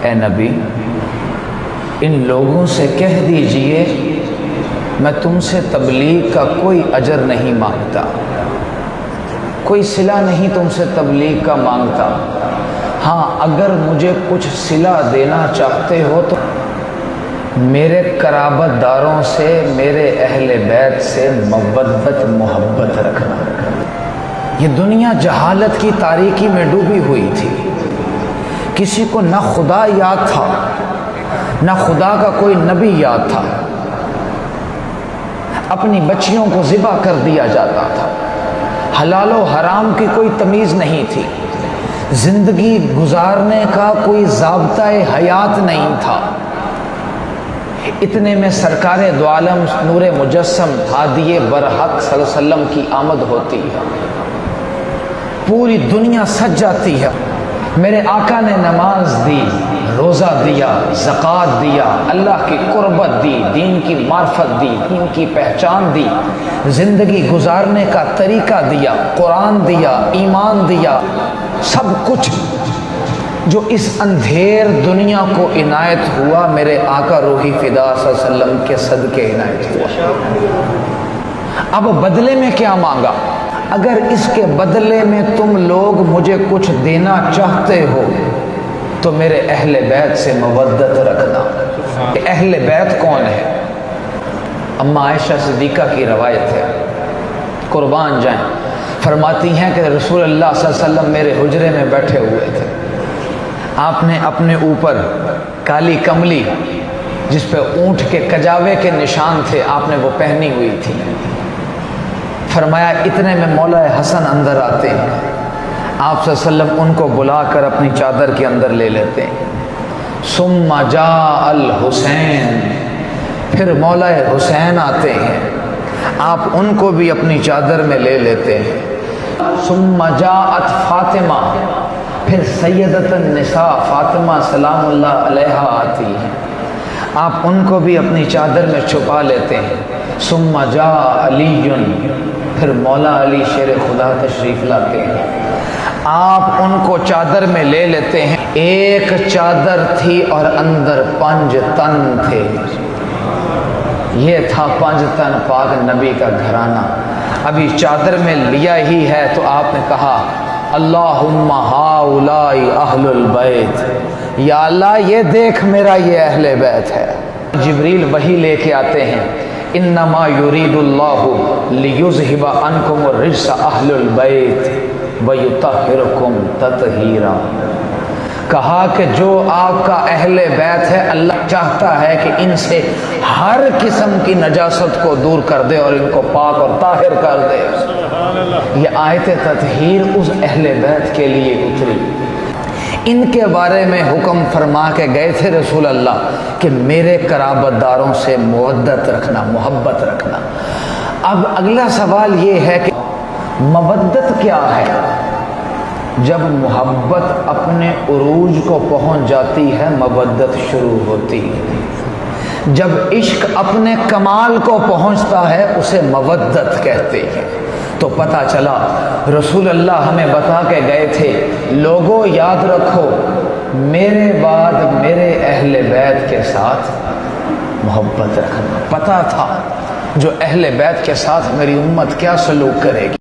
اے نبی ان لوگوں سے کہہ دیجئے میں تم سے تبلیغ کا کوئی اجر نہیں مانگتا، کوئی صلہ نہیں تم سے تبلیغ کا مانگتا، ہاں اگر مجھے کچھ صلہ دینا چاہتے ہو تو میرے قرابت داروں سے، میرے اہل بیت سے مودت محبت رکھنا۔ یہ دنیا جہالت کی تاریکی میں ڈوبی ہوئی تھی، کسی کو نہ خدا یاد تھا نہ خدا کا کوئی نبی یاد تھا، اپنی بچیوں کو ذبح کر دیا جاتا تھا، حلال و حرام کی کوئی تمیز نہیں تھی، زندگی گزارنے کا کوئی ضابطۂ حیات نہیں تھا۔ اتنے میں سرکار دو عالم نور مجسم ہادی برحق صلی اللہ علیہ وسلم کی آمد ہوتی ہے، پوری دنیا سج جاتی ہے۔ میرے آقا نے نماز دی، روزہ دیا، زکوٰۃ دیا، اللہ کی قربت دی، دین کی معرفت دی، دین کی پہچان دی، زندگی گزارنے کا طریقہ دیا، قرآن دیا، ایمان دیا، سب کچھ جو اس اندھیر دنیا کو عنایت ہوا میرے آقا روحی فدا صلی اللہ علیہ وسلم کے صدقے عنایت ہوا۔ اب بدلے میں کیا مانگا؟ اگر اس کے بدلے میں تم لوگ مجھے کچھ دینا چاہتے ہو تو میرے اہل بیت سے مودت رکھنا۔ اہل بیت کون ہے؟ اماں عائشہ صدیقہ کی روایت ہے، قربان جائیں، فرماتی ہیں کہ رسول اللہ صلی اللہ علیہ وسلم میرے حجرے میں بیٹھے ہوئے تھے، آپ نے اپنے اوپر کالی کملی جس پہ اونٹ کے کجاوے کے نشان تھے آپ نے وہ پہنی ہوئی تھی، فرمایا اتنے میں مولا حسن اندر آتے ہیں، آپ صلی اللہ علیہ وسلم ان کو بلا کر اپنی چادر کے اندر لے لیتے ہیں، ثم جاء الحسین، پھر مولا حسین آتے ہیں، آپ ان کو بھی اپنی چادر میں لے لیتے ہیں، ثم جاءت فاطمہ، پھر سیدۃ النساء فاطمہ سلام اللہ علیہا آتی ہیں، آپ ان کو بھی اپنی چادر میں چھپا لیتے ہیں، ثم جاء علی، پھر مولا علی شیر خدا تشریف لاتے ہیں، آپ ان کو چادر میں لے لیتے ہیں، ایک چادر تھی اور اندر 5 تن تھے، یہ تھا 5 تن پاک نبی کا گھرانہ۔ ابھی چادر میں لیا ہی ہے تو آپ نے کہا اللہم ہؤلاء اہل البیت، یا اللہ یہ دیکھ میرا یہ اہل بیت ہے۔ جبریل وحی لے کے آتے ہیں، انما یرید اللہ لیذہب عنکم الرجس اہل البیت ویطہرکم تطہیرا، کہا کہ جو آپ کا اہل بیت ہے اللہ چاہتا ہے کہ ان سے ہر قسم کی نجاست کو دور کر دے اور ان کو پاک اور طاہر کر دے۔ یہ آیت تطہیر اس اہل بیت کے لیے اتری، ان کے بارے میں حکم فرما کے گئے تھے رسول اللہ کہ میرے قرابت داروں سے مودت رکھنا، محبت رکھنا۔ اب اگلا سوال یہ ہے کہ مودت کیا ہے؟ جب محبت اپنے عروج کو پہنچ جاتی ہے مودت شروع ہوتی ہے، جب عشق اپنے کمال کو پہنچتا ہے اسے مودت کہتے ہیں۔ تو پتہ چلا رسول اللہ ہمیں بتا کے گئے تھے لوگوں یاد رکھو میرے بعد میرے اہل بیت کے ساتھ محبت رکھنا۔ پتہ تھا جو اہل بیت کے ساتھ میری امت کیا سلوک کرے گی۔